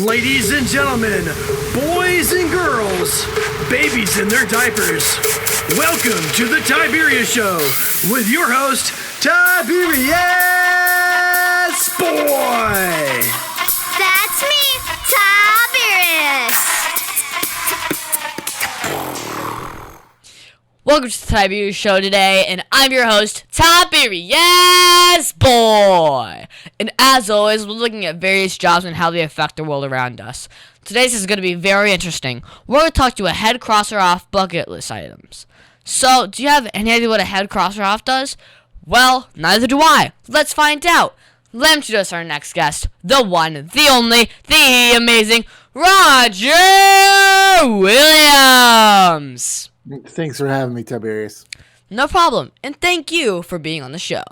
Ladies and gentlemen, boys and girls, babies in their diapers, welcome to the Tiberius Show with your host, Tiberius Boy! That's me, Tiberius! Welcome to the Tiberius Show today, and I'm your host, Tiberius Boy! And as always, we're looking at various jobs and how they affect the world around us. Today's is going to be very interesting. We're going to talk to a head crosser off bucket list items. So, do you have any idea what a head crosser off does? Well, neither do I. Let's find out. Let me introduce our next guest, the one, the only, the amazing Roger Williams! Thanks for having me, Tiberius. No problem, and thank you for being on the show.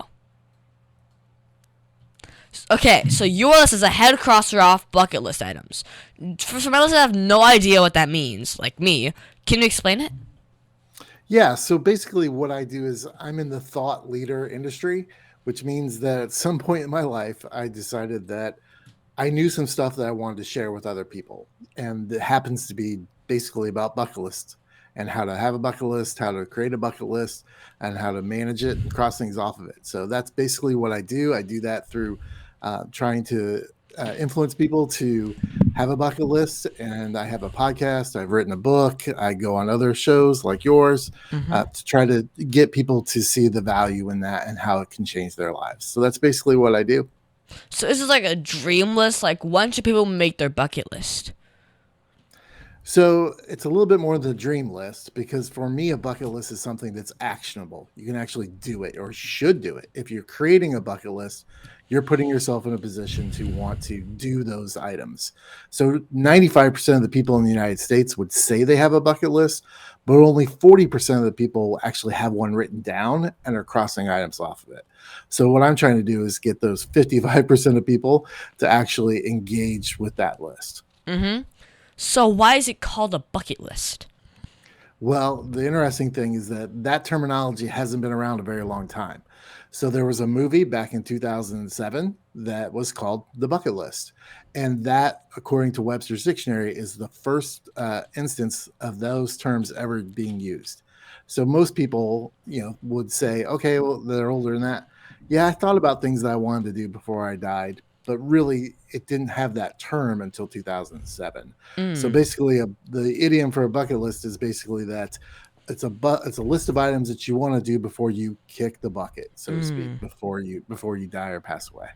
Okay, so your list is a head crosser off bucket list items. For some others that have no idea what that means, like me, can you explain it? Yeah, so basically what I do is I'm in the thought leader industry, which means that at some point in my life, I decided that I knew some stuff that I wanted to share with other people. And it happens to be basically about bucket lists and how to have a bucket list, how to create a bucket list, and how to manage it and cross things off of it. So that's basically what I do. I do that through trying to influence people to have a bucket list. And I have a podcast. I've written a book. I go on other shows like yours to try to get people to see the value in that and how it can change their lives. So that's basically what I do. So this is like a dream list. Like, when should people make their bucket list? So it's a little bit more the dream list, because for me, a bucket list is something that's actionable. You can actually do it, or should do it. If you're creating a bucket list, you're putting yourself in a position to want to do those items. So 95% of the people in the United States would say they have a bucket list, but only 40% of the people actually have one written down and are crossing items off of it. So what I'm trying to do is get those 55% of people to actually engage with that list. Mm-hmm. So why is it called a bucket list? Well, the interesting thing is that terminology hasn't been around a very long time. So there was a movie back in 2007 that was called The Bucket List. And that, according to Webster's Dictionary, is the first instance of those terms ever being used. So most people, would say, okay, well, they're older than that. Yeah, I thought about things that I wanted to do before I died, but really it didn't have that term until 2007. So basically the idiom for a bucket list is basically that it's a list of items that you want to do before you kick the bucket, so to speak, before you die or pass away.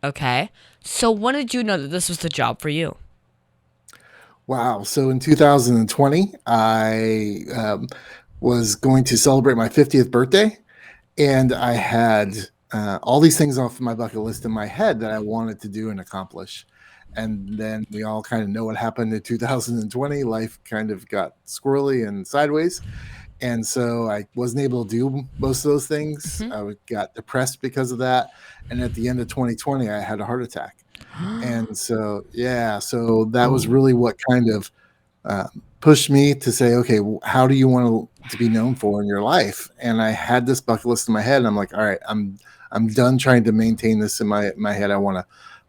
Okay. So when did you know that this was the job for you? Wow. So in 2020, I was going to celebrate my 50th birthday, and I had all these things off my bucket list in my head that I wanted to do and accomplish. And then we all kind of know what happened in 2020. Life kind of got squirrely and sideways. And so I wasn't able to do most of those things. I got depressed because of that. And at the end of 2020, I had a heart attack. And so, so that was really what kind of pushed me to say, okay, how do you want to be known for in your life? And I had this bucket list in my head. And I'm like, all right, I'm done trying to maintain this in my head. I want to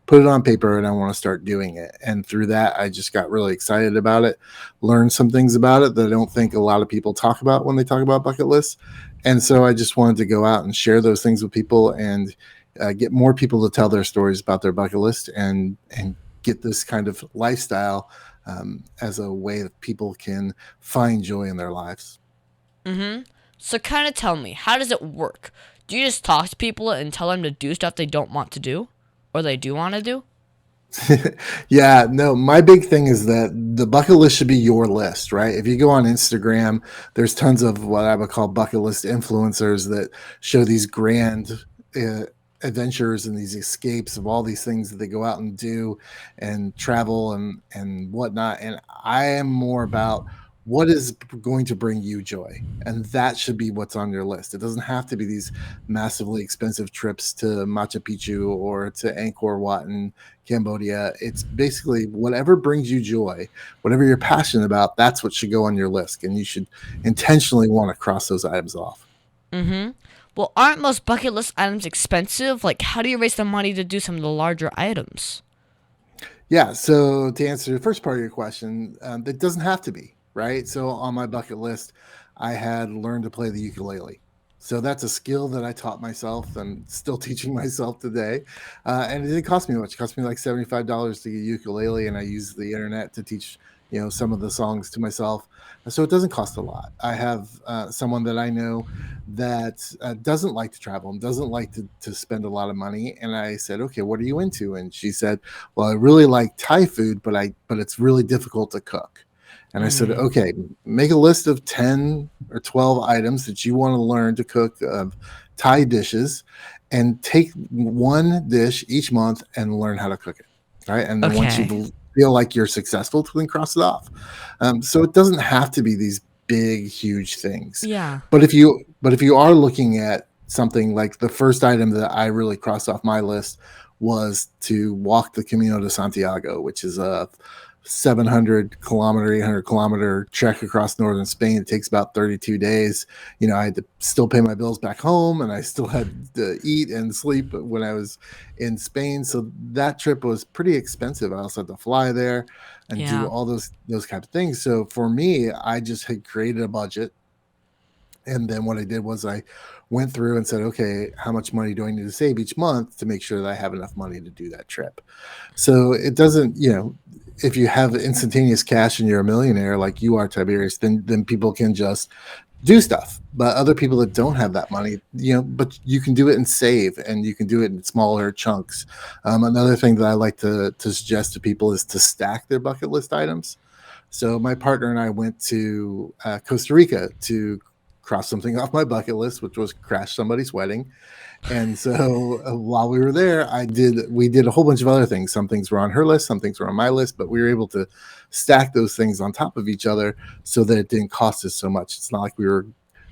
put it on paper and I want to start doing it. And through that, I just got really excited about it, learned some things about it that I don't think a lot of people talk about when they talk about bucket lists. And so I just wanted to go out and share those things with people and get more people to tell their stories about their bucket list and get this kind of lifestyle as a way that people can find joy in their lives. So kind of tell me, how does it work? Do you just talk to people and tell them to do stuff they don't want to do? Or they do want to do? Yeah, no, my big thing is that the bucket list should be your list, right? If you go on Instagram, there's tons of what I would call bucket list influencers that show these grand adventures and these escapes of all these things that they go out and do and travel and whatnot. And I am more about what is going to bring you joy, and that should be what's on your list. It doesn't have to be these massively expensive trips to Machu Picchu or to Angkor Wat in Cambodia. It's basically whatever brings you joy, whatever you're passionate about, that's what should go on your list, and you should intentionally want to cross those items off. Well, aren't most bucket list items expensive? Like, how do you raise the money to do some of the larger items? Yeah. So to answer the first part of your question, that doesn't have to be, right? So on my bucket list, I had learned to play the ukulele. So that's a skill that I taught myself and still teaching myself today. And it didn't cost me much. It cost me like $75 to get a ukulele, and I use the internet to teach, some of the songs to myself. So it doesn't cost a lot. I have someone that I know that doesn't like to travel and doesn't like to spend a lot of money. And I said, okay, what are you into? And she said, well, I really like Thai food, but it's really difficult to cook. And I said, okay, make a list of 10 or 12 items that you want to learn to cook of Thai dishes, and take one dish each month and learn how to cook it. Right. And then once Okay. you feel like you're successful, then cross it off. So it doesn't have to be these big, huge things. Yeah. But if you are looking at something, like the first item that I really crossed off my list was to walk the Camino de Santiago, which is a 700 kilometer, 800 kilometer trek across northern Spain. It takes about 32 days. I had to still pay my bills back home, and I still had to eat and sleep when I was in Spain. So that trip was pretty expensive. I also had to fly there and do Yeah. all those kind of things. So for me, I just had created a budget. And then what I did was I went through and said, okay, how much money do I need to save each month to make sure that I have enough money to do that trip? So it doesn't, if you have instantaneous cash and you're a millionaire like you are, Tiberius, then people can just do stuff. But other people that don't have that money, but you can do it and save, and you can do it in smaller chunks. Another thing that I like to suggest to people is to stack their bucket list items. So my partner and I went to Costa Rica to cross something off my bucket list, which was crash somebody's wedding. And so while we were there, we did a whole bunch of other things. Some things were on her list, some things were on my list, but we were able to stack those things on top of each other so that it didn't cost us so much. It's not like we were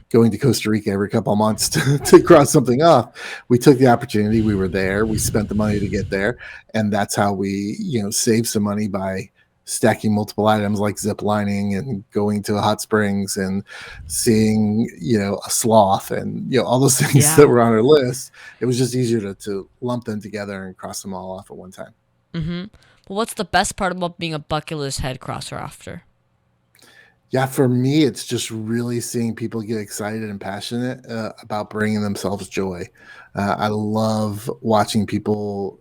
going to Costa Rica every couple of months to cross something off. We took the opportunity. We were there. We spent the money to get there. And that's how we, saved some money by stacking multiple items, like zip lining and going to hot springs and seeing, a sloth and, all those things Yeah. that were on our list. It was just easier to lump them together and cross them all off at one time. Well, what's the best part about being a bucket list head crosser after? Yeah, for me, it's just really seeing people get excited and passionate about bringing themselves joy. I love watching people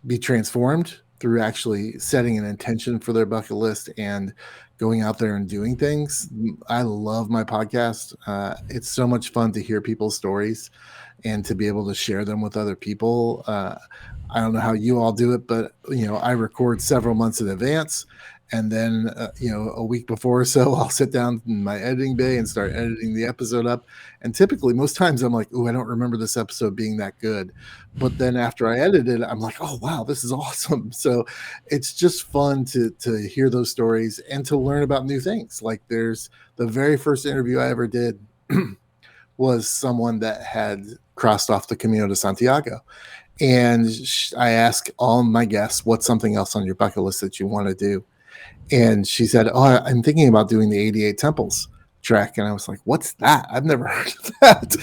be transformed through actually setting an intention for their bucket list and going out there and doing things. I love my podcast. It's so much fun to hear people's stories and to be able to share them with other people. I don't know how you all do it, but I record several months in advance. And then, a week before or so, I'll sit down in my editing bay and start editing the episode up. And typically, most times I'm like, oh, I don't remember this episode being that good. But then after I edit it, I'm like, oh, wow, this is awesome. So it's just fun to hear those stories and to learn about new things. Like there's the very first interview I ever did was someone that had crossed off the Camino de Santiago. And I asked all my guests, what's something else on your bucket list that you want to do? And she said, oh, I'm thinking about doing the 88 temples trek. And I was like, what's that? I've never heard of that,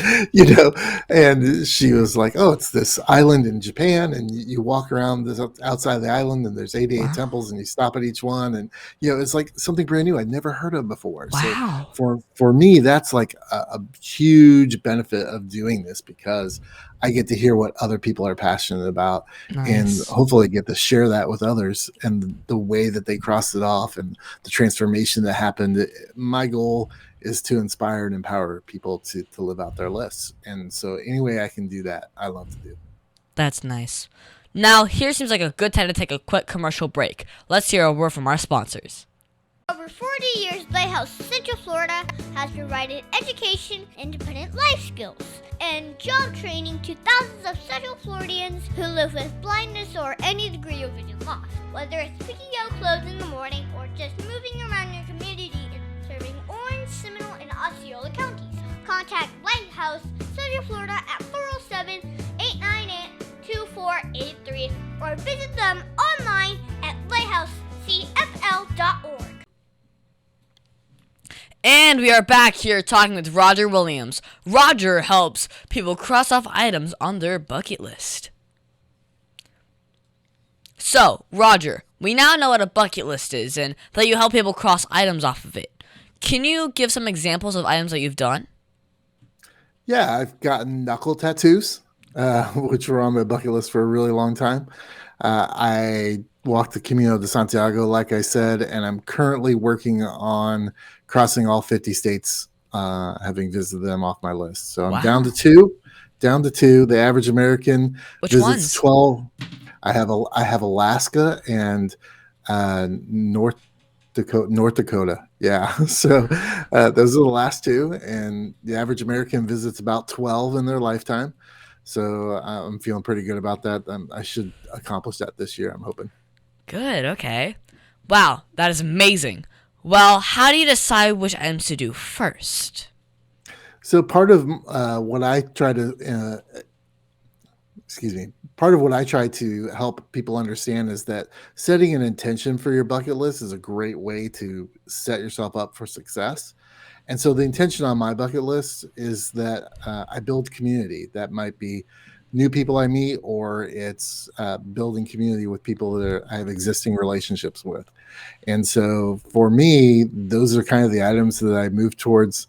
And she was like, oh, it's this island in Japan. And you walk around this outside of the island, and there's 88 temples, and you stop at each one. And, it's like something brand new I'd never heard of before. Wow. So for me, that's like a huge benefit of doing this, because I get to hear what other people are passionate about, and hopefully get to share that with others, and the way that they crossed it off and the transformation that happened. My goal is to inspire and empower people to live out their lists. And so any way I can do that, I love to do. That's nice. Now, here seems like a good time to take a quick commercial break. Let's hear a word from our sponsors. Over 40 years, Lighthouse Central Florida has provided education, independent life skills, and job training to thousands of Central Floridians who live with blindness or any degree of vision loss. Whether it's picking out clothes in the morning or just moving around your community and serving Orange, Seminole, and Osceola counties, contact Lighthouse Central Florida at 407-898-2483 or visit them online at lighthousecfl.org. And we are back here talking with Rogar Williams. Roger helps people cross off items on their bucket list. So, Roger, we now know what a bucket list is and that you help people cross items off of it. Can you give some examples of items that you've done? Yeah, I've gotten knuckle tattoos, which were on my bucket list for a really long time. I walked the Camino de Santiago, like I said, and I'm currently working on crossing all 50 states, having visited them off my list. So I'm Wow. down to two. Down to two. The average American Which visits ones? 12. I have Alaska and North Dakota. Yeah. So those are the last two. And the average American visits about 12 in their lifetime. So I'm feeling pretty good about that. I should accomplish that this year, I'm hoping. Good, okay. Wow, that is amazing. Well, how do you decide which items to do first? So part of what I try to part of what I try to help people understand is that setting an intention for your bucket list is a great way to set yourself up for success. And so the intention on my bucket list is that I build community. That might be new people I meet, or it's building community with people that I have existing relationships with. And so for me, those are kind of the items that I move towards.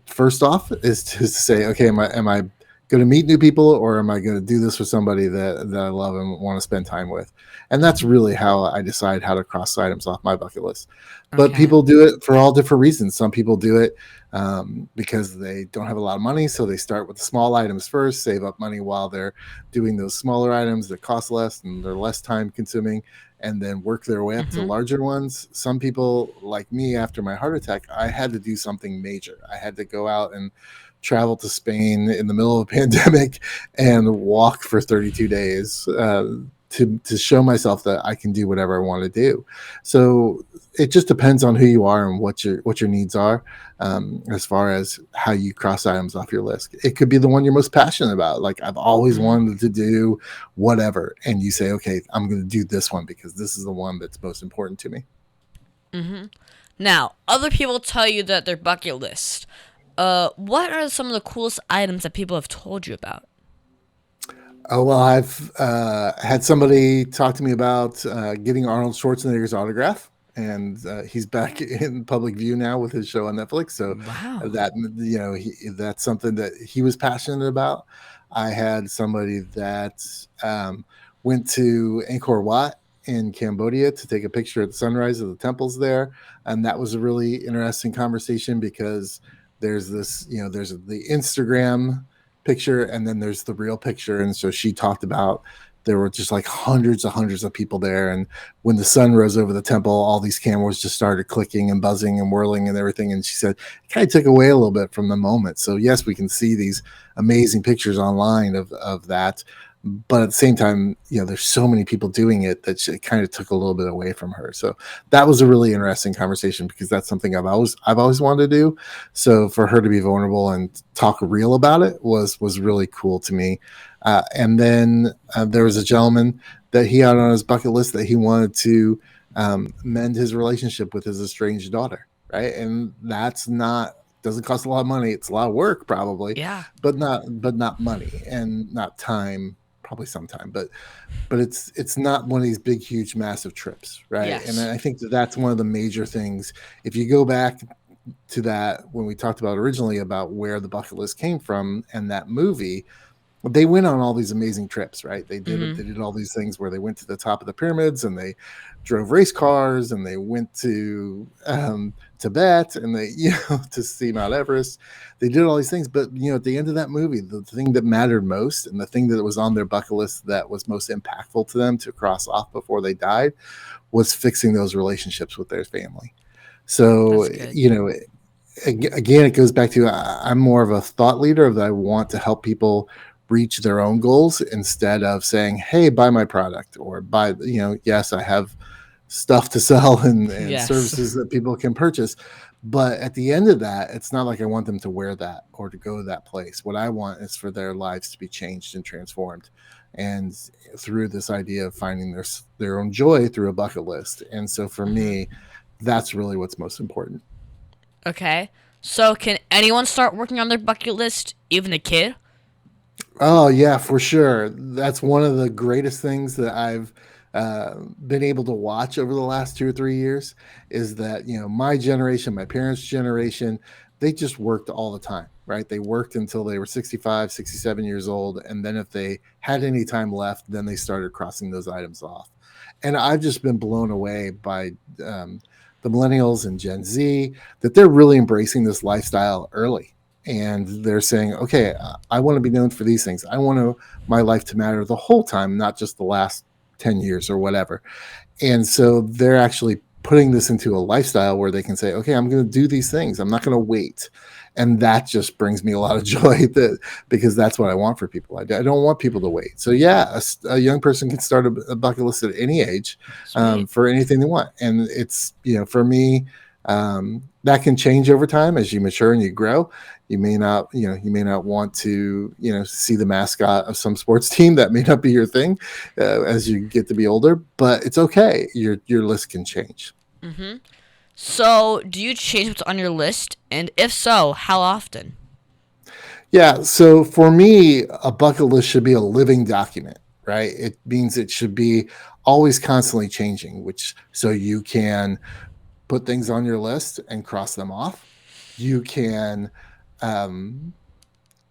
First off is to say, okay, am I going to meet new people, or am I going to do this with somebody that I love and want to spend time with? And that's really how I decide how to cross items off my bucket list. But Okay. people do it for all different reasons. Some people do it because they don't have a lot of money, so they start with the small items first, save up money while they're doing those smaller items that cost less and they're less time consuming, and then work their way up to larger ones. Some people, like me, after my heart attack, I had to do something major. I had to go out and travel to Spain in the middle of a pandemic and walk for 32 days to show myself that I can do whatever I want to do. So it just depends on who you are and what your needs are, as far as how you cross items off your list. It could be the one you're most passionate about. Like, I've always wanted to do whatever, and you say, okay, I'm going to do this one because this is the one that's most important to me. Now, other people tell you that their bucket list. What are some of the coolest items that people have told you about? Oh, well, I've had somebody talk to me about getting Arnold Schwarzenegger's autograph, and he's back in public view now with his show on Netflix. So Wow. that's something that he was passionate about. I had somebody that went to Angkor Wat in Cambodia to take a picture at the sunrise of the temples there, and that was a really interesting conversation because there's this, there's the Instagram picture and then there's the real picture. And so she talked about there were just like hundreds of people there, and when the sun rose over the temple, all these cameras just started clicking and buzzing and whirling and everything. And she said it kind of took away a little bit from the moment. So yes, we can see these amazing pictures online of that, but at the same time, there's so many people doing it that it kind of took a little bit away from her. So that was a really interesting conversation because that's something I've always wanted to do. So for her to be vulnerable and talk real about it was really cool to me. And then there was a gentleman that he had on his bucket list that he wanted to mend his relationship with his estranged daughter, right? And doesn't cost a lot of money. It's a lot of work probably, Yeah. but not money and not time. Probably sometime, but it's not one of these big, huge, massive trips, right? Yes. And I think that's one of the major things. If you go back to that when we talked about originally about where the bucket list came from and that movie, they went on all these amazing trips, right? They did all these things where they went to the top of the pyramids and they drove race cars and they went to Tibet and they, to see Mount Everest. They did all these things, but at the end of that movie, the thing that mattered most and the thing that was on their bucket list that was most impactful to them to cross off before they died was fixing those relationships with their family. So, again, it goes back to I'm more of a thought leader that I want to help people reach their own goals instead of saying, hey, buy my product or buy, yes, I have stuff to sell and Yes. services that people can purchase. But at the end of that, it's not like I want them to wear that or to go to that place. What I want is for their lives to be changed and transformed. And through this idea of finding their own joy through a bucket list. And so for me, that's really what's most important. Okay. So can anyone start working on their bucket list, even a kid? Oh yeah, for sure. That's one of the greatest things that I've been able to watch over the last 2 or 3 years is that, my generation, my parents' generation, they just worked all the time, right? They worked until they were 65, 67 years old. And then if they had any time left, then they started crossing those items off. And I've just been blown away by the millennials and Gen Z that they're really embracing this lifestyle early. And they're saying, okay, I want to be known for these things. I want my life to matter the whole time, not just the last 10 years or whatever. And so they're actually putting this into a lifestyle where they can say, okay, I'm going to do these things. I'm not going to wait. And that just brings me a lot of joy because that's what I want for people. I don't want people to wait. So yeah, a young person can start a bucket list at any age for anything they want. And it's, for me, that can change over time as you mature and you grow. You may not want to, see the mascot of some sports team. That may not be your thing as you get to be older, but it's okay. Your list can change. Mm-hmm. So, do you change what's on your list? And if so, how often? Yeah. So for me, a bucket list should be a living document, right? It means it should be always constantly changing, so you can put things on your list and cross them off. You can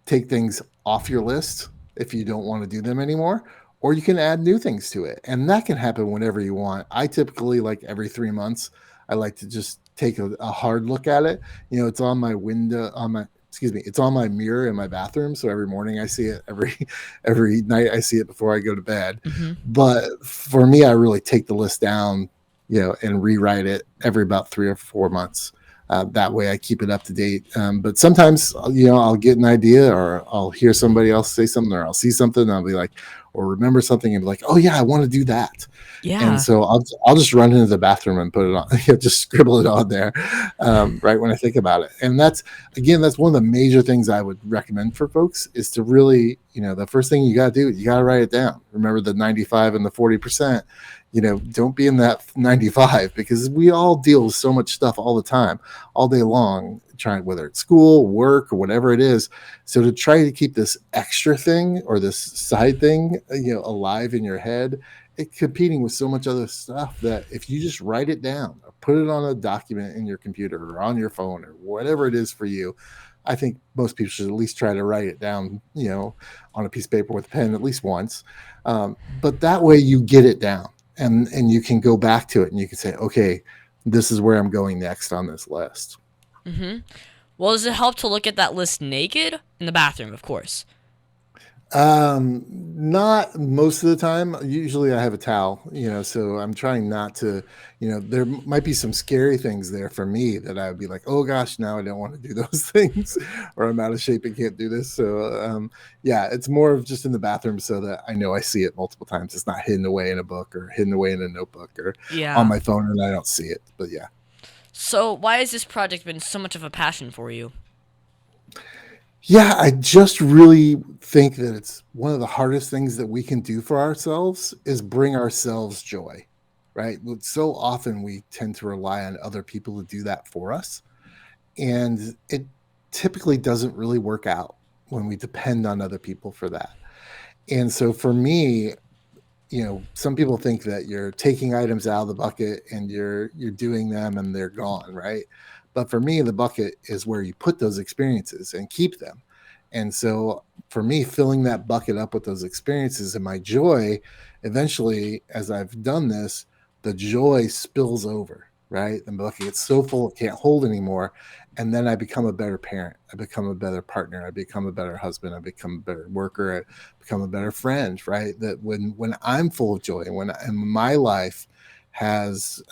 take things off your list if you don't want to do them anymore, or you can add new things to it. And that can happen whenever you want. I typically, like every 3 months, I like to just take a hard look at it. It's on my window, it's on my mirror in my bathroom. So every morning I see it, every night I see it before I go to bed. Mm-hmm. But for me, I really take the list down, and rewrite it every about 3 or 4 months. That way I keep it up to date. But sometimes, I'll get an idea, or I'll hear somebody else say something, or I'll see something and I'll be like, or remember something and be like, oh yeah, I want to do that. Yeah. And so I'll just run into the bathroom and put it on, just scribble it on there right when I think about it. And that's one of the major things I would recommend for folks is to really, the first thing you got to do, you got to write it down. Remember the 95 and the 40%. Don't be in that 95, because we all deal with so much stuff all the time, all day long, whether it's school, work, or whatever it is. So to try to keep this extra thing or this side thing, alive in your head, it's competing with so much other stuff that if you just write it down or put it on a document in your computer or on your phone or whatever it is for you, I think most people should at least try to write it down, on a piece of paper with a pen at least once. But that way you get it down. And you can go back to it and you can say, okay, this is where I'm going next on this list. Mm-hmm. Well, does it help to look at that list naked? In the bathroom, of course. Not most of the time. Usually I have a towel, so I'm trying not to, there might be some scary things there for me that I would be like, oh gosh, now I don't want to do those things, or I'm out of shape and can't do this. So, yeah, it's more of just in the bathroom so that I know I see it multiple times. It's not hidden away in a book or hidden away in a notebook or on my phone and I don't see it, but yeah. So why has this project been so much of a passion for you? Yeah, I just really think that it's one of the hardest things that we can do for ourselves is bring ourselves joy, right? So often we tend to rely on other people to do that for us. And it typically doesn't really work out when we depend on other people for that. And so for me, some people think that you're taking items out of the bucket and you're doing them and they're gone, right? But for me, the bucket is where you put those experiences and keep them. And so for me, filling that bucket up with those experiences and my joy, eventually, as I've done this, the joy spills over, right? The bucket gets so full it can't hold anymore. And then I become a better parent. I become a better partner. I become a better husband. I become a better worker. I become a better friend, right? That when I'm full of joy, and my life has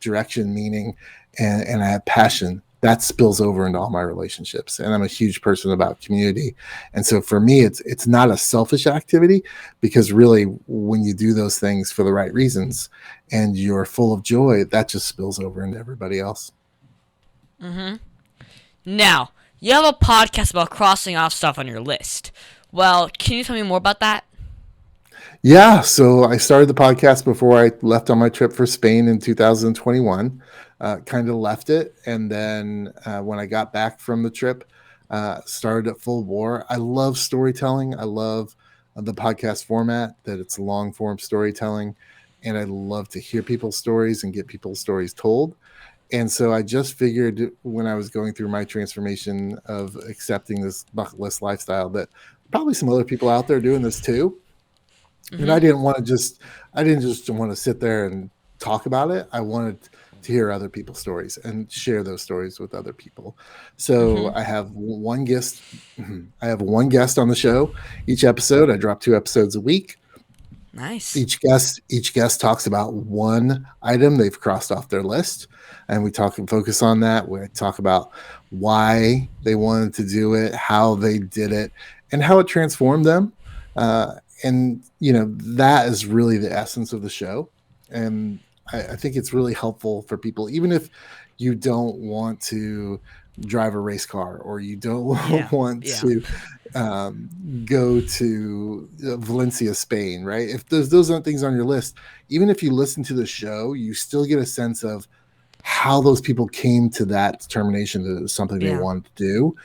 direction, meaning, and I have passion, that spills over into all my relationships. And I'm a huge person about community. And so for me, it's not a selfish activity, because really when you do those things for the right reasons and you're full of joy, that just spills over into everybody else. Mm-hmm. Now, you have a podcast about crossing off stuff on your list. Well, can you tell me more about that? Yeah, so I started the podcast before I left on my trip for Spain in 2021. Kind of left it, and then when I got back from the trip, started at full bore. I love storytelling. I love the podcast format, that it's long form storytelling, and I love to hear people's stories and get people's stories told. And so I just figured when I was going through my transformation of accepting this bucket list lifestyle that probably some other people out there doing this too. And I didn't just want to sit there and talk about it. I wanted to hear other people's stories and share those stories with other people. So I have one guest. I have one guest on the show each episode. I drop 2 episodes a week. Nice. Each guest talks about one item they've crossed off their list, and we talk and focus on that. We talk about why they wanted to do it, how they did it, and how it transformed them. And that is really the essence of the show. And I think it's really helpful for people, even if you don't want to drive a race car or you don't want to go to Valencia, Spain, right? If those aren't things on your list, even if you listen to the show, you still get a sense of how those people came to that determination that it was something they wanted to do,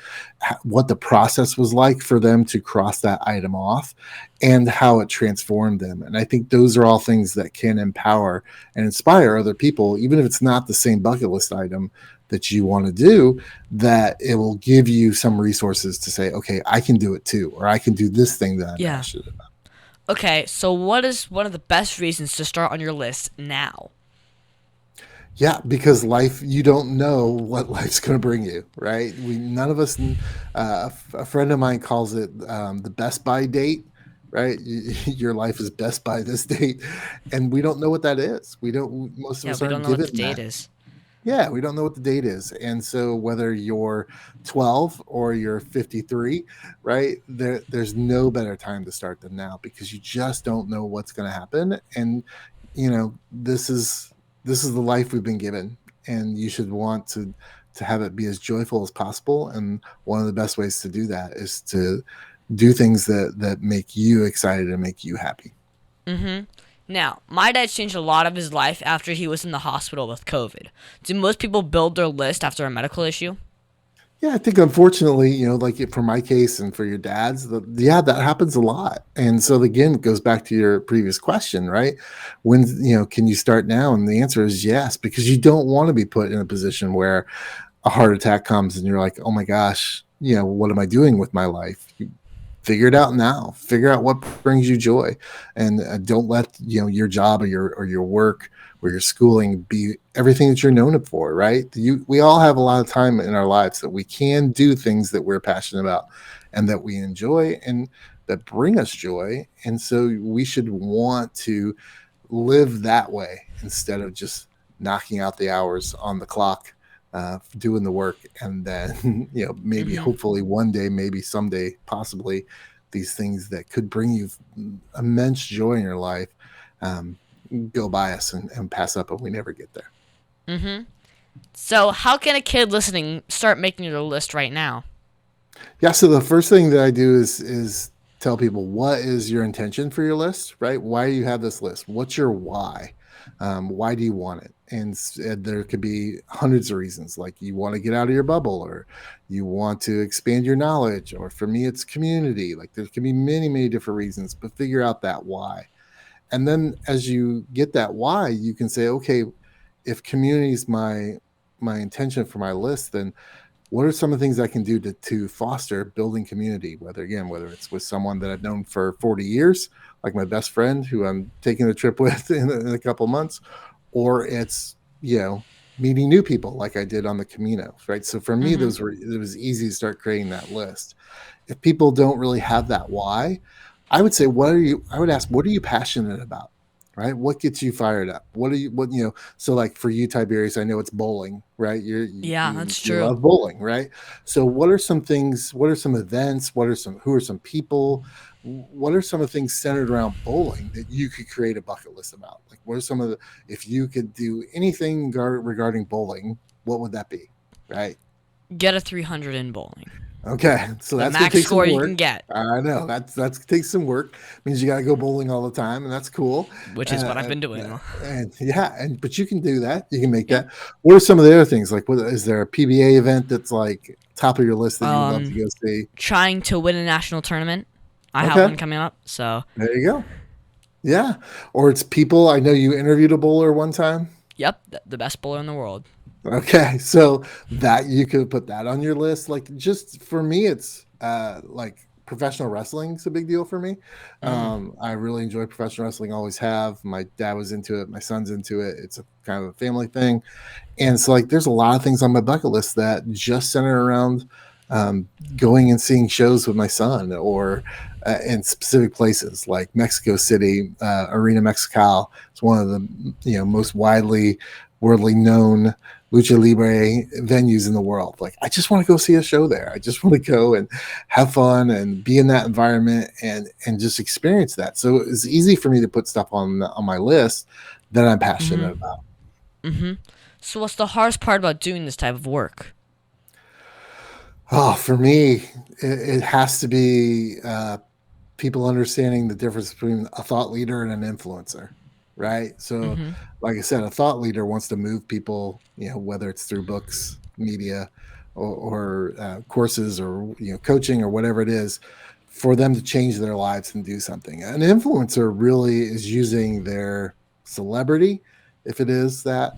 what the process was like for them to cross that item off, and how it transformed them. And I think those are all things that can empower and inspire other people, even if it's not the same bucket list item that you want to do, that it will give you some resources to say, okay, I can do it too, or I can do this thing that I'm passionate about. Okay, so what is one of the best reasons to start on your list now? Yeah, because you don't know what life's going to bring you, right? None of us, a friend of mine calls it the Best By date, right? Your life is best by this date. And we don't know what that is. Most of us aren't given that. We don't know what the date is. Yeah, we don't know what the date is. And so whether you're 12 or you're 53, right, there's no better time to start than now, because you just don't know what's going to happen. And, this is the life we've been given, and you should want to have it be as joyful as possible. And one of the best ways to do that is to do things that make you excited and make you happy. Now, my dad changed a lot of his life after he was in the hospital with COVID. Do most people build their list after a medical issue? Yeah, I think unfortunately, like for my case and for your dad's, that happens a lot. And so again, it goes back to your previous question, right? When, can you start now? And the answer is yes, because you don't want to be put in a position where a heart attack comes and you're like, oh my gosh, what am I doing with my life? Figure it out now. Figure out what brings you joy, and don't let your job or your work or your schooling be everything that you're known for. Right? We all have a lot of time in our lives that we can do things that we're passionate about and that we enjoy and that bring us joy. And so we should want to live that way instead of just knocking out the hours on the clock, doing the work, and then maybe hopefully one day, maybe someday, possibly these things that could bring you immense joy in your life go by us and pass up, and we never get there. So how can a kid listening start making their list right now? Yeah, so the first thing that I do is tell people, what is your intention for your list, right? Why do you have this list? What's your why? Why do you want it? And there could be hundreds of reasons, like you want to get out of your bubble, or you want to expand your knowledge, or for me, it's community. Like there can be many, many different reasons, but figure out that why. And then as you get that why, you can say, okay, if community is my intention for my list, then what are some of the things I can do to foster building community? Whether it's with someone that I've known for 40 years, like my best friend who I'm taking a trip with in a couple months, or it's, meeting new people like I did on the Camino, right? So for me, it was easy to start creating that list. If people don't really have that why, I would say, I would ask, what are you passionate about? Right? What gets you fired up? So like for you, Tiberius, I know it's bowling, right? That's true. You love bowling, right? So what are some things, what are some events? Who are some people? What are some of the things centered around bowling that you could create a bucket list about? Like what are some of if you could do anything regarding bowling, what would that be? Right? Get a 300 in bowling. Okay, so the that's max take score some work. You can get. I know that's takes some work. Means you got to go bowling all the time, and that's cool. Which is what I've been doing. But you can do that. You can make that. What are some of the other things? Like, is there a PBA event that's like top of your list that you'd love to go see? Trying to win a national tournament. I have one coming up. So there you go. Yeah. Or it's people. I know you interviewed a bowler one time. Yep, the best bowler in the world. Okay, so that you could put that on your list. Like, just for me, it's like professional wrestling's a big deal for me. Mm. I really enjoy professional wrestling, always have. My dad was into it, my son's into it. It's a kind of a family thing. And so, like, there's a lot of things on my bucket list that just center around um, going and seeing shows with my son, or in specific places like Mexico City, Arena Mexicali. It's one of the most widely, worldly known lucha libre venues in the world. Like, I just want to go see a show there. I just want to go and have fun and be in that environment and just experience that. So it's easy for me to put stuff on my list that I'm passionate about. Mm-hmm. So what's the hardest part about doing this type of work? Oh, for me, it has to be people understanding the difference between a thought leader and an influencer, right? So, Mm-hmm. like I said, a thought leader wants to move people, whether it's through books, media, or courses, or coaching, or whatever it is, for them to change their lives and do something. An influencer really is using their celebrity, if it is that,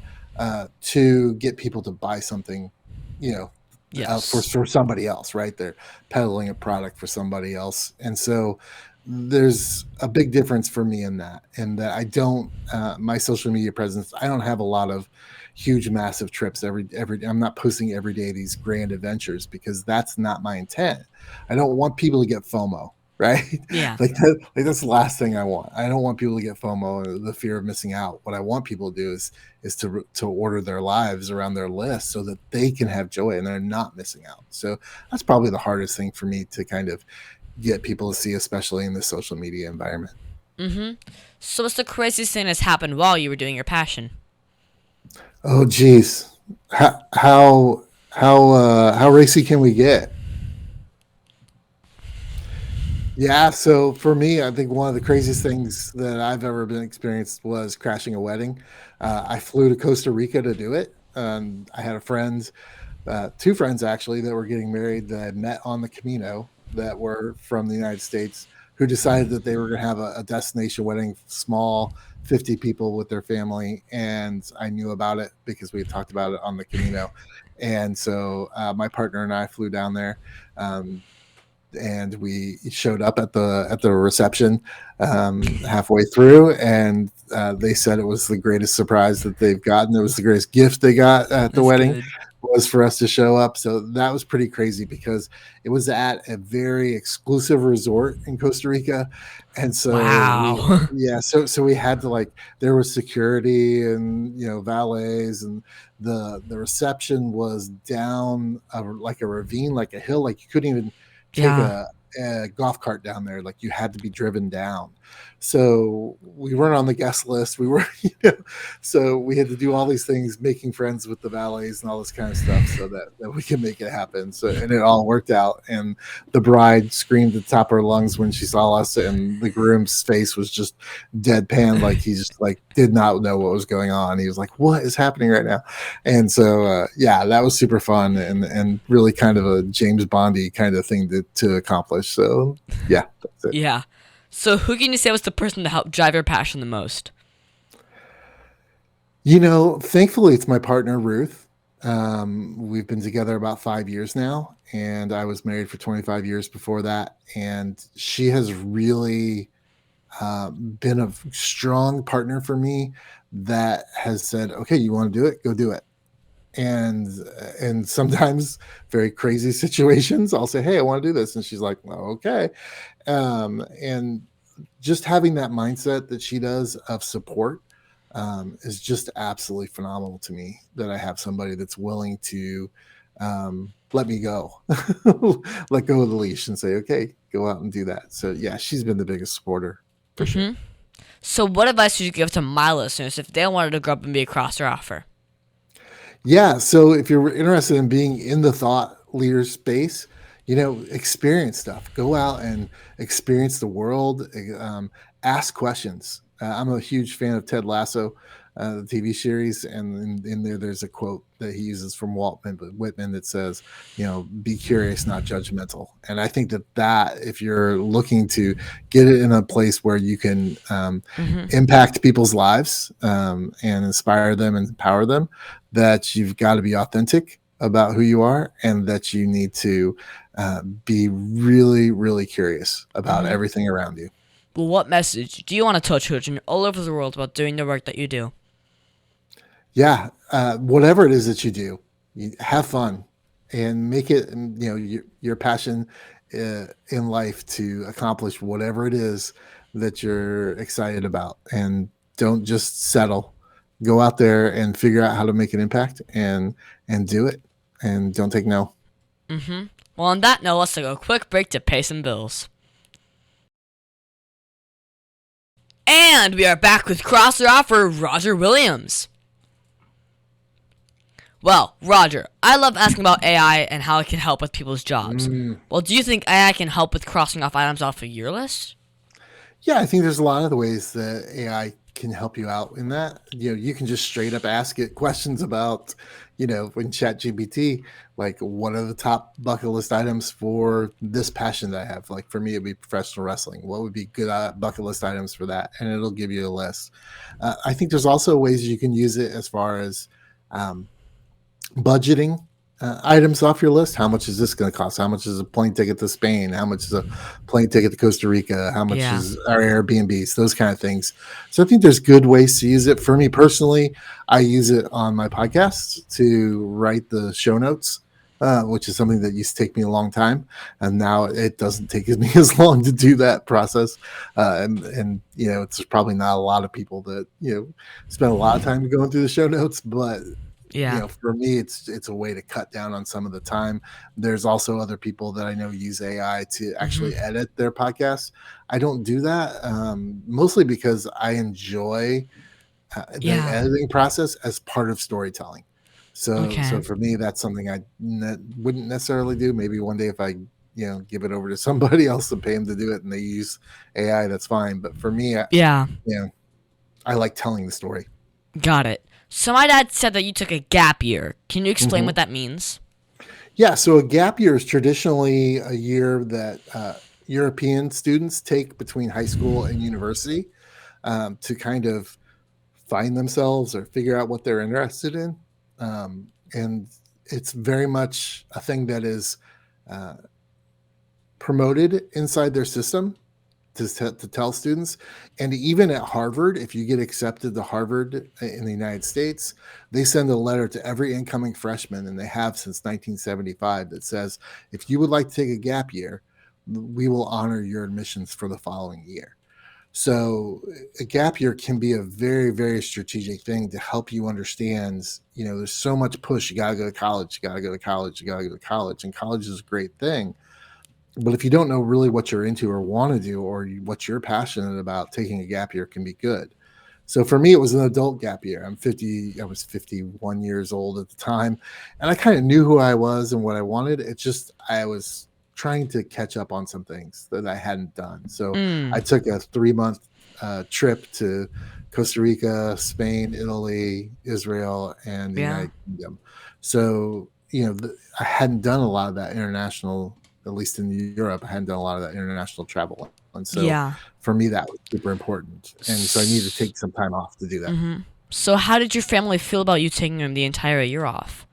to get people to buy something, you know, for Yes. somebody else, right? They're peddling a product for somebody else, and so there's a big difference for me in that. And that I don't, my social media presence. I don't have a lot of huge, massive trips every. I'm not posting every day these grand adventures, because that's not my intent. I don't want people to get FOMO. Right, Yeah. like that's the last thing I want. I don't want people to get FOMO, the fear of missing out. What I want people to do is to order their lives around their list, so that they can have joy and they're not missing out. So that's probably the hardest thing for me to kind of get people to see, especially in the social media environment. Mm-hmm. So what's the craziest thing that's happened while you were doing your passion? Oh, geez, how racy can we get? Yeah, so for me, I think one of the craziest things that I've ever been experienced was crashing a wedding. I flew to Costa Rica to do it. I had a friend, two friends actually, that were getting married that I met on the Camino, that were from the United States, who decided that they were going to have a destination wedding, small, 50 people with their family. And I knew about it because we had talked about it on the Camino. And so my partner and I flew down there. And we showed up at the reception halfway through, and they said it was the greatest surprise that they've gotten. It was the greatest gift they got at the That's wedding, good. was for us to show up. So that was pretty crazy, because it was at a very exclusive resort in Costa Rica. And so Wow. so we had to, like, there was security and valets, and the reception was down like a ravine, like a hill, like you couldn't even take Yeah. a golf cart down there. Like, you had to be driven down. So we weren't on the guest list. We were, so we had to do all these things, making friends with the valets and all this kind of stuff, so that we can make it happen. So, and it all worked out. And the bride screamed at the top of her lungs when she saw us, and the groom's face was just deadpan, like he just like did not know what was going on. He was like, "What is happening right now?" And so, yeah, that was super fun, and really kind of a James Bondy kind of thing to accomplish. So, yeah, that's it. Yeah. So who can you say was the person to help drive your passion the most? Thankfully, it's my partner, Ruth. We've been together about 5 years now, and I was married for 25 years before that. And she has really been a strong partner for me, that has said, "Okay, you want to do it? Go do it." And sometimes very crazy situations, I'll say, "Hey, I want to do this," and she's like, "Oh, okay." And just having that mindset that she does of support is just absolutely phenomenal to me, that I have somebody that's willing to let me go, let go of the leash, and say, "Okay, go out and do that." So, yeah, she's been the biggest supporter for sure. Mm-hmm. So what advice would you give to my listeners if they wanted to grow up and be a crosser offer? Yeah. So if you're interested in being in the thought leader space, experience stuff. Go out and experience the world. Ask questions. I'm a huge fan of Ted Lasso. the TV series, and in there there's a quote that he uses from Walt Whitman that says, "Be curious, not judgmental." And I think that if you're looking to get it in a place where you can impact people's lives and inspire them and empower them, that you've got to be authentic about who you are, and that you need to be really, really curious about everything around you. Well, what message do you want to tell children all over the world about doing the work that you do? Yeah, whatever it is that you do, have fun and make it, your passion in life to accomplish whatever it is that you're excited about, and don't just settle. Go out there and figure out how to make an impact, and do it, and don't take no. Well, on that note, let's take a quick break to pay some bills. And we are back with crosser offer Rogar Williams. Well, Roger, I love asking about AI and how it can help with people's jobs. Well, do you think AI can help with crossing off items off of your list? Yeah, I think there's a lot of the ways that AI can help you out in that. You can just straight up ask it questions about, when ChatGPT, like, what are the top bucket list items for this passion that I have? Like, for me, it'd be professional wrestling. What would be good bucket list items for that? And it'll give you a list. I think there's also ways you can use it as far as budgeting items off your list. How much is this going to cost? How much is a plane ticket to Spain? How much is a plane ticket to Costa Rica? How much is our Airbnbs? Those kind of things. So I think there's good ways to use it. For me personally, I use it on my podcast to write the show notes, which is something that used to take me a long time. And now it doesn't take me as long to do that process. And it's probably not a lot of people that, spend a lot of time going through the show notes, but for me, it's a way to cut down on some of the time. There's also other people that I know use AI to actually edit their podcasts. I don't do that, mostly because I enjoy the editing process as part of storytelling. So for me, that's something I wouldn't necessarily do. Maybe one day if I give it over to somebody else and pay them to do it and they use AI, that's fine. But for me, I like telling the story. Got it. So my dad said that you took a gap year. Can you explain what that means? Yeah, so a gap year is traditionally a year that European students take between high school and university to kind of find themselves or figure out what they're interested in. And it's very much a thing that is promoted inside their system to tell students. And even at Harvard, if you get accepted to Harvard in the United States, they send a letter to every incoming freshman, and they have since 1975, that says, if you would like to take a gap year, we will honor your admissions for the following year. So a gap year can be a very, very strategic thing to help you understand, there's so much push. You got to go to college, you got to go to college, you got to go to college. And college is a great thing. But if you don't know really what you're into or want to do, or what you're passionate about, taking a gap year can be good. So for me, it was an adult gap year. I was 51 years old at the time, and I kind of knew who I was and what I wanted. It's just, I was trying to catch up on some things that I hadn't done. So I took a 3-month trip to Costa Rica, Spain, Italy, Israel, and the United Kingdom. So, I hadn't done a lot of that international, at least in Europe, I hadn't done a lot of that international travel. And so for me, that was super important. And so I needed to take some time off to do that. So how did your family feel about you taking the entire year off?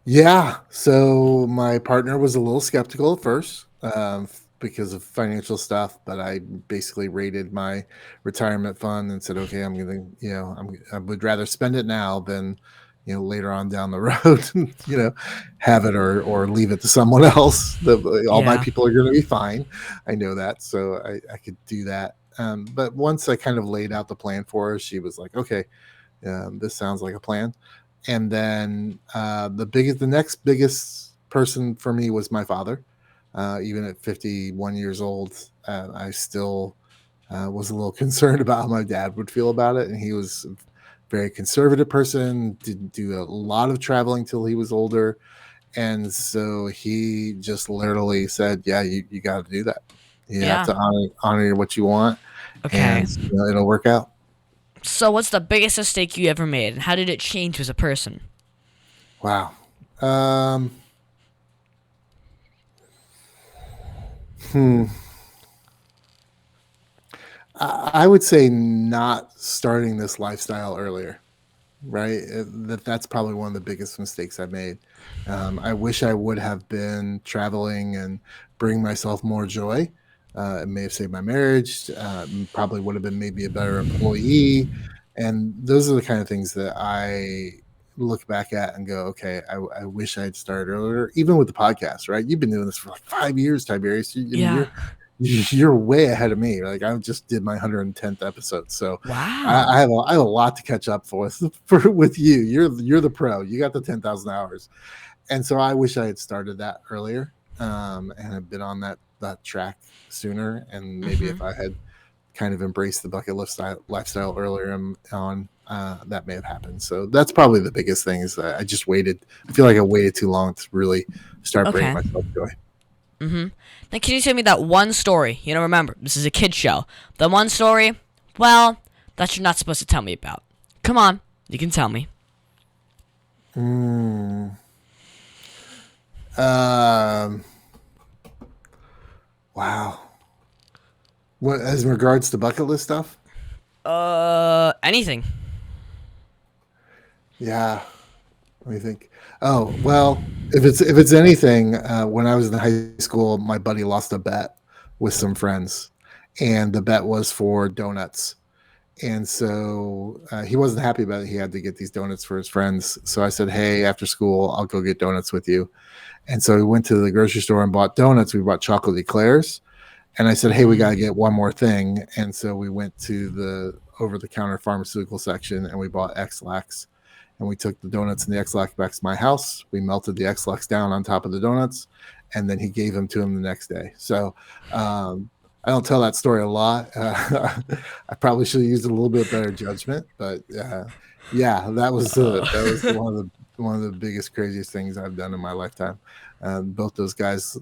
Yeah. So my partner was a little skeptical at first because of financial stuff, but I basically rated my retirement fund and said, okay, I'm going to, I would rather spend it now than, later on down the road, have it or leave it to someone else. All my people are going to be fine. I know that. So I could do that. But once I kind of laid out the plan for her, she was like, okay, this sounds like a plan. And then the next biggest person for me was my father. Even at 51 years old, I still was a little concerned about how my dad would feel about it. And he was very conservative person, didn't do a lot of traveling till he was older. And so he just literally said, yeah, you got to do that. You have to honor what you want. Okay. And it'll work out. So what's the biggest mistake you ever made, and how did it change you as a person? Wow. I would say not starting this lifestyle earlier, right? That's probably one of the biggest mistakes I've made. I wish I would have been traveling and bring myself more joy. It may have saved my marriage. Probably would have been maybe a better employee. And those are the kind of things that I look back at and go, okay, I wish I had started earlier, even with the podcast, right? You've been doing this for like 5 years, Tiberius. Yeah. You're way ahead of me. Like I just did my 110th episode, so Wow. I have a lot to catch up for with you. You're the pro. You got the 10,000 hours, and so I wish I had started that earlier, and had been on that track sooner. And maybe if I had kind of embraced the bucket lifestyle earlier on, that may have happened. So that's probably the biggest thing is that I just waited. I feel like I waited too long to really start bringing myself joy. Now, can you tell me that one story? Remember, this is a kid show. The one story, well, that you're not supposed to tell me about. Come on, you can tell me. Wow. What as in regards to bucket list stuff? Anything. Yeah. Let me think. Oh, well, if it's anything, when I was in high school, my buddy lost a bet with some friends, and the bet was for donuts. And so he wasn't happy about it. He had to get these donuts for his friends. So I said, hey, after school, I'll go get donuts with you. And so we went to the grocery store and bought donuts. We bought chocolate eclairs. And I said, hey, we got to get one more thing. And so we went to the over-the-counter pharmaceutical section, and we bought X-Lax. And we took the donuts and the X-Lax back to my house. We melted the X-Lax down on top of the donuts, and then he gave them to him the next day. So I don't tell that story a lot. I probably should have used a little bit better judgment, but yeah, that was one of the biggest, craziest things I've done in my lifetime. Both those guys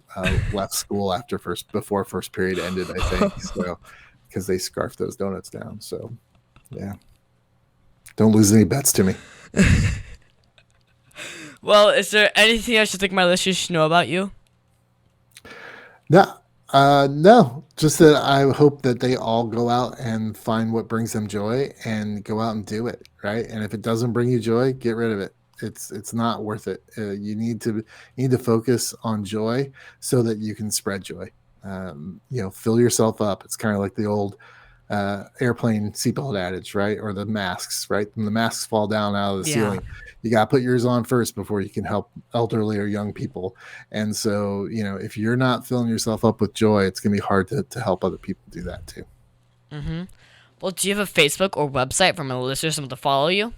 left school before first period ended, I think, so because they scarfed those donuts down. So yeah, don't lose any bets to me. Well, is there anything else you think my listeners should know about you? No, just that I hope that they all go out and find what brings them joy and go out and do it, right? And if it doesn't bring you joy, get rid of it. It's not worth it. You need to focus on joy so that you can spread joy. Fill yourself up. It's kind of like the old airplane seatbelt adage, right? Or the masks, right? When the masks fall down out of the ceiling, you got to put yours on first before you can help elderly or young people. And so, if you're not filling yourself up with joy, it's going to be hard to help other people do that too. Well, do you have a Facebook or website for my listeners to follow you?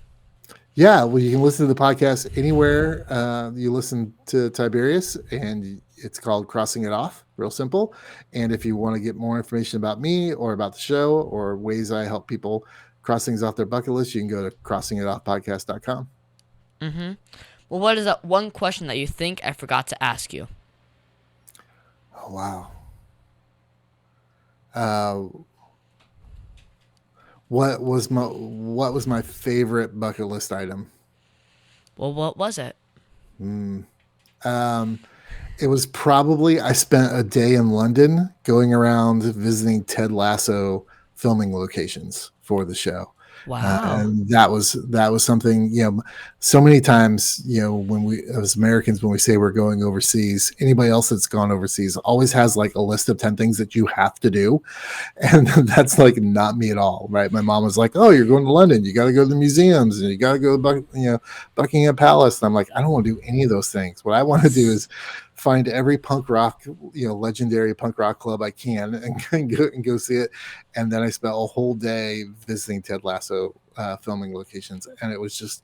Yeah, well, you can listen to the podcast anywhere you listen to Tiberius, and it's called Crossing It Off, real simple. And if you want to get more information about me or about the show or ways I help people cross things off their bucket list, you can go to crossingitoffpodcast.com. Well, what is that one question that you think I forgot to ask you? Oh, wow. What was my favorite bucket list item? Well, what was it? It was probably I spent a day in London going around visiting Ted Lasso filming locations for the show. Wow. And that was something, so many times, when we, as Americans, when we say we're going overseas, anybody else that's gone overseas always has like a list of 10 things that you have to do. And that's like not me at all. Right. My mom was like, oh, you're going to London. You got to go to the museums and you got to go to, Buckingham Palace. And I'm like, I don't want to do any of those things. What I want to do is find every punk rock, legendary punk rock club I can and go see it. And then I spent a whole day visiting Ted Lasso filming locations. And it was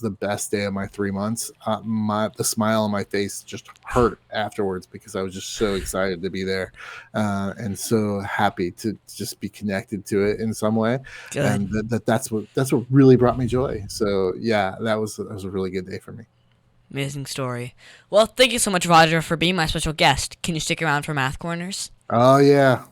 the best day of my 3 months. The smile on my face just hurt afterwards because I was just so excited to be there and so happy to just be connected to it in some way. Good. And that's what really brought me joy. So yeah, that was a really good day for me. Amazing story. Well, thank you so much, Roger, for being my special guest. Can you stick around for Math Corners? Oh, yeah.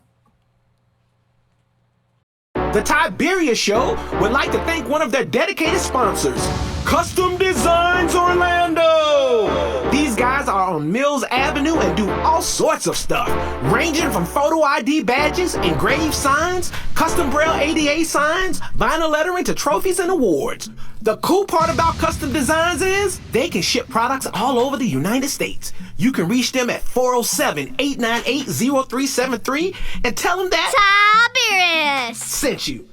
The Tiberius Show would like to thank one of their dedicated sponsors, Custom Designs Orlando. These guys are on Mills Avenue and do all sorts of stuff, ranging from photo ID badges, engraved signs, custom braille ADA signs, vinyl lettering to trophies and awards. The cool part about Custom Designs is they can ship products all over the United States. You can reach them at 407-898-0373 and tell them that Tiberius sent you.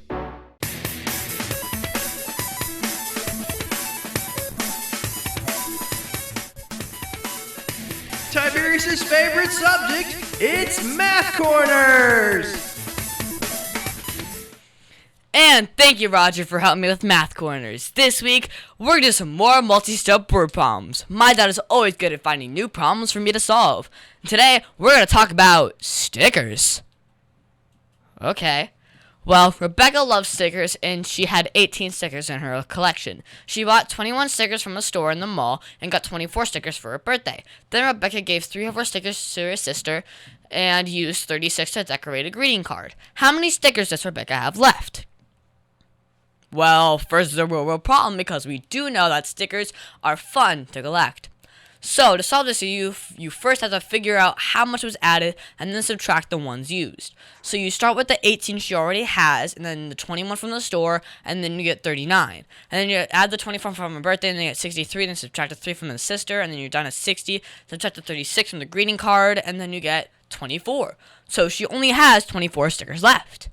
Tiberius' favorite subject, it's Math Corners! And thank you, Roger, for helping me with Math Corners. This week, we're going to do some more multi-step word problems. My dad is always good at finding new problems for me to solve. Today, we're going to talk about stickers. Okay. Well, Rebecca loves stickers, and she had 18 stickers in her collection. She bought 21 stickers from a store in the mall and got 24 stickers for her birthday. Then Rebecca gave 3 of her stickers to her sister and used 36 to decorate a greeting card. How many stickers does Rebecca have left? Well, first is a real problem because we do know that stickers are fun to collect. So, to solve this, you first have to figure out how much was added and then subtract the ones used. So you start with the 18 she already has, and then the 21 from the store, and then you get 39. And then you add the 24 from her birthday, and then you get 63, then subtract the 3 from the sister, and then you're down to 60, subtract the 36 from the greeting card, and then you get 24. So she only has 24 stickers left.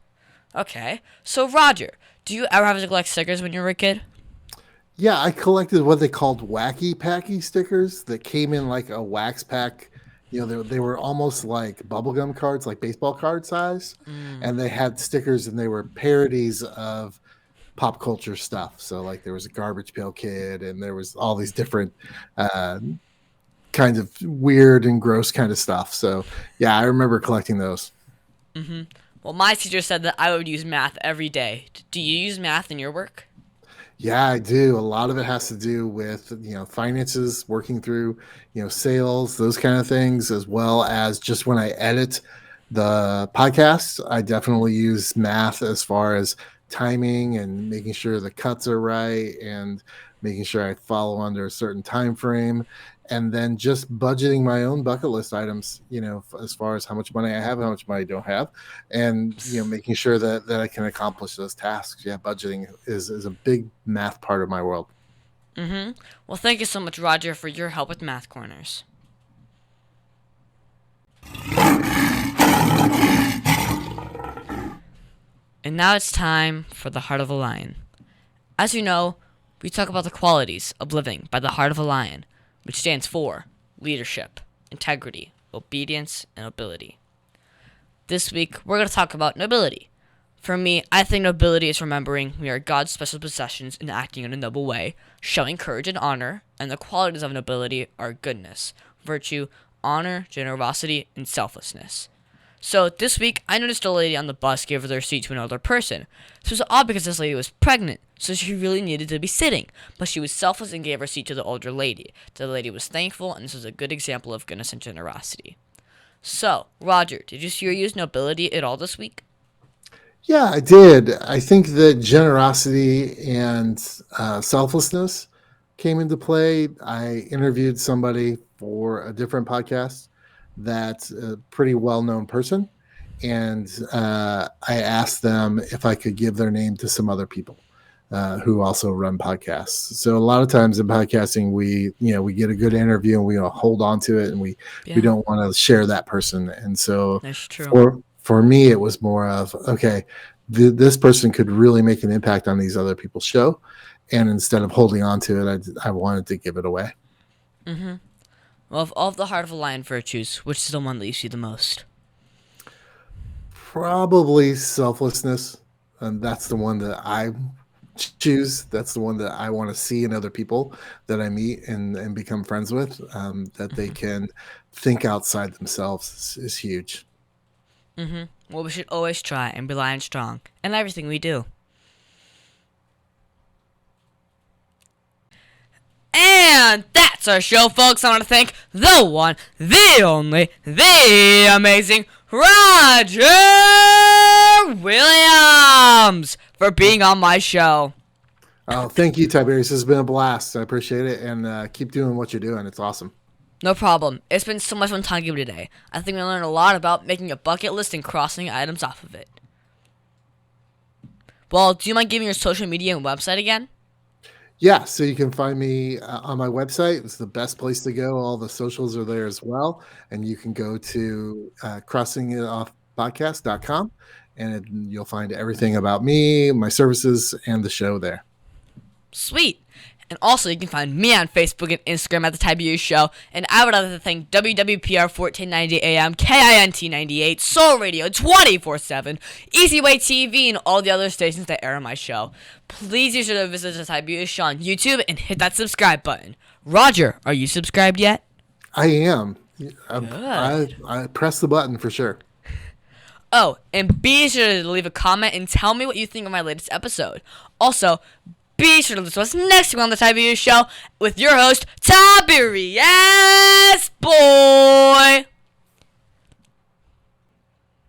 Okay, so Roger, do you ever have to collect stickers when you were a kid? Yeah, I collected what they called wacky packy stickers that came in like a wax pack. You know, they were almost like bubblegum cards, like baseball card size. And they had stickers and they were parodies of pop culture stuff. So like there was a Garbage Pail Kid and there was all these different kinds of weird and gross kind of stuff. So yeah, I remember collecting those. Mm-hmm. Well, my teacher said that I would use math every day. Do you use math in your work? Yeah, I do. A lot of it has to do with, finances, working through, sales, those kind of things, as well as just when I edit the podcast, I definitely use math as far as timing and making sure the cuts are right and making sure I follow under a certain time frame. And then just budgeting my own bucket list items, as far as how much money I have, how much money I don't have, and, making sure that I can accomplish those tasks. Yeah, budgeting is a big math part of my world. Mm-hmm. Well, thank you so much, Roger, for your help with Math Corners. And now it's time for the Heart of a Lion. As you know, we talk about the qualities of living by the heart of a lion, which stands for leadership, integrity, obedience, and nobility. This week, we're going to talk about nobility. For me, I think nobility is remembering we are God's special possessions and acting in a noble way, showing courage and honor, and the qualities of nobility are goodness, virtue, honor, generosity, and selflessness. So this week, I noticed a lady on the bus gave their seat to another person. This was odd because this lady was pregnant, so she really needed to be sitting. But she was selfless and gave her seat to the older lady. The lady was thankful, and this was a good example of goodness and generosity. So, Roger, did you see or use nobility at all this week? Yeah, I did. I think that generosity and selflessness came into play. I interviewed somebody for a different podcast that's a pretty well-known person, and I asked them if I could give their name to some other people who also run podcasts. So a lot of times in podcasting, we get a good interview and we hold on to it, and we don't want to share that person. And so that's true. For me, it was more of, okay, this person could really make an impact on these other people's show, and instead of holding on to it, I wanted to give it away. Mm-hmm. Well, of all of the Heart of a Lion virtues, which is the one that you see the most? Probably selflessness. And that's the one that I choose. That's the one that I want to see in other people that I meet and become friends with. That they can think outside themselves is huge. Mm-hmm. Well, we should always try and be lion strong in everything we do. And that's our show, folks. I want to thank the one, the only, the amazing Roger Williams. Williams for being on my show. Oh, thank you, Tiberius. This has been a blast. I appreciate it, and keep doing what you're doing. It's awesome. No problem. It's been so much fun talking to you today. I think we learned a lot about making a bucket list and crossing items off of it. Well, do you mind giving your social media and website again? Yeah, so you can find me on my website. It's the best place to go. All the socials are there as well. And you can go to crossingitoffpodcast.com, and you'll find everything about me, my services, and the show there. Sweet. And also, you can find me on Facebook and Instagram at The Tiberius Show. And I would like to thank WWPR 1490 AM, KINT 98, Soul Radio 24/7, Easy Way TV, and all the other stations that air on my show. Please be sure to visit The Tiberius Show on YouTube and hit that subscribe button. Roger, are you subscribed yet? I am. I pressed the button for sure. Oh, and be sure to leave a comment and tell me what you think of my latest episode. Also, be sure to listen to us next week on The Tiberius Show with your host, Tiberius Boy.